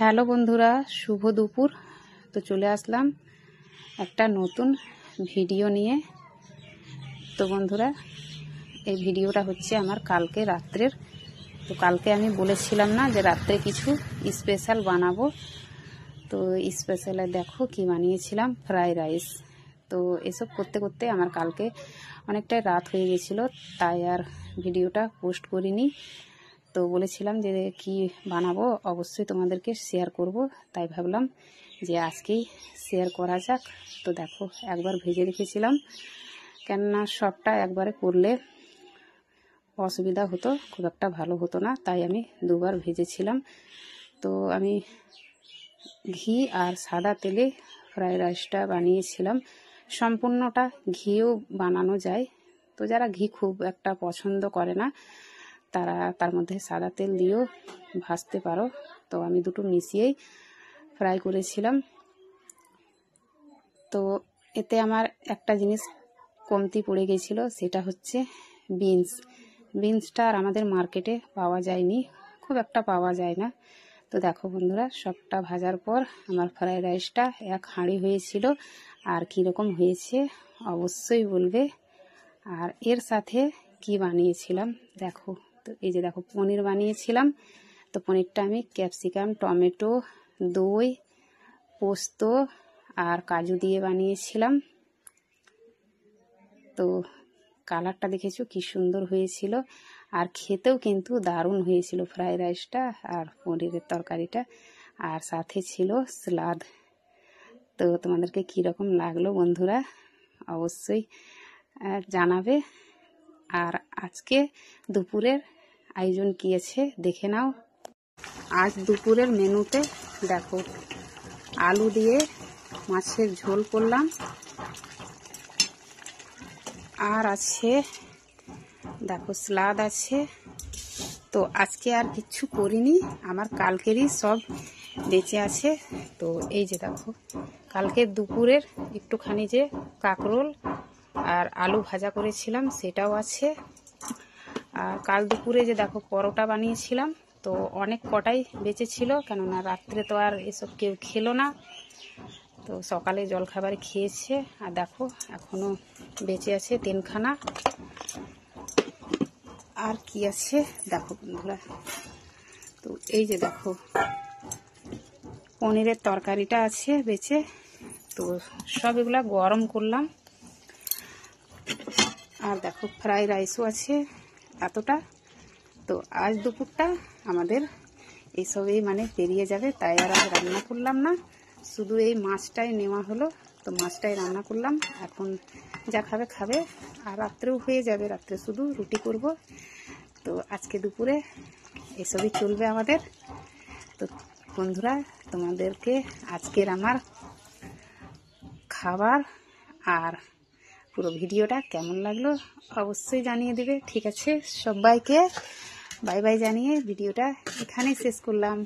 Hello বন্ধুরা, শুভ দুপুর। তো চলে আসলাম একটা নতুন ভিডিও নিয়ে। তো বন্ধুরা, এই ভিডিওটা হচ্ছে আমার কালকে রাত্রের। তো কালকে আমি বলেছিলাম না যে রাত্রে কিছু স্পেশাল বানাবো। তো স্পেশালে দেখো কি বানিয়েছিলাম, ফ্রাই রাইস। তো এসব করতে করতে আমার কালকে অনেকটাই রাত হয়ে গেছিলো, তাই আর ভিডিওটা পোস্ট করিনি। তো বলেছিলাম যে কি বানাবো অবশ্যই তোমাদেরকে শেয়ার করব, তাই ভাবলাম যে আজকেই শেয়ার করা যাক। তো দেখো, একবার ভেজে রেখেছিলাম, কেননা সবটা একবারে করলে অসুবিধা হতো, খুব একটা ভালো হতো না, তাই আমি দুবার ভেজেছিলাম। তো আমি ঘি আর সাদা তেলে ফ্রাই রাইসটা বানিয়েছিলাম। সম্পূর্ণটা ঘিও বানানো যায়, তো যারা ঘি খুব একটা পছন্দ করে না তারা তার মধ্যে সাদা তেল দিয়েও ভাজতে পারো। তো আমি দুটো মিশিয়েই ফ্রাই করেছিলাম। তো এতে আমার একটা জিনিস কমতি পড়ে গেছিলো, সেটা হচ্ছে বিনসটা আর আমাদের মার্কেটে পাওয়া যায়নি, খুব একটা পাওয়া যায় না। তো দেখো বন্ধুরা, সবটা ভাজার পর আমার ফ্রাইড রাইসটা এক হাঁড়ি হয়েছিল। আর কীরকম হয়েছে অবশ্যই বলবে। আর এর সাথে কি বানিয়েছিলাম দেখো, তো এই যে দেখো পনির বানিয়েছিলাম। তো পনিরটা আমি ক্যাপসিকাম, টমেটো, দই, পোস্ত আর কাজু দিয়ে বানিয়েছিলাম। তো কালারটা দেখেছো কি সুন্দর হয়েছিল, আর খেতেও কিন্তু দারুণ হয়েছিল ফ্রাই রাইসটা আর পনিরের তরকারিটা, আর সাথে ছিল স্যালাড। তো তোমাদেরকে কীরকম লাগলো বন্ধুরা অবশ্যই জানাবে। আর আজকে দুপুরের আয়োজন কী আছে দেখে নাও। আজ দুপুরের মেনুতে দেখো, আলু দিয়ে মাছের ঝোল করলাম, আর আছে দেখো স্যালাড আছে। তো আজকে আর কিচ্ছু করিনি, আমার কালকেরই সব বেঁচে আছে। তো এই যে দেখো, কালকের দুপুরের একটুখানি যে কাঁকরোল আর আলু ভাজা করেছিলাম সেটাও আছে। আর কাল দুপুরে যে দেখো পরোটা বানিয়েছিলাম, তো অনেক কটাই বেঁচে ছিল, কেননা রাত্রে তো আর এসব কেউ খেলো না। তো সকালে জলখাবারে খেয়েছে, আর দেখো এখনও বেঁচে আছে 3খানা। আর কি আছে দেখো বন্ধুরা, তো এই যে দেখো পনিরের তরকারিটা আছে বেঁচে। তো সব এগুলা গরম করলাম। আর দেখো ফ্রাই রাইসও আছে এতটা। তো আজ দুপুরটা আমাদের এইসবেই মানে পেরিয়ে যাবে, তাই আর রান্না করলাম না, শুধু এই মাছটাই নেওয়া হলো। তো মাছটাই রান্না করলাম, এখন যা খাবে খাবে, আর রাত্রেও হয়ে যাবে, রাত্রে শুধু রুটি করব। তো আজকে দুপুরে এসবই চলবে আমাদের। তো বন্ধুরা, তোমাদেরকে আজকের আমার খাবার আর পুরো ভিডিওটা কেমন লাগলো অবশ্যই জানিয়ে দেবে। ঠিক আছে, সবাইকে বাই বাই জানিয়ে ভিডিওটা এখানেই শেষ করলাম।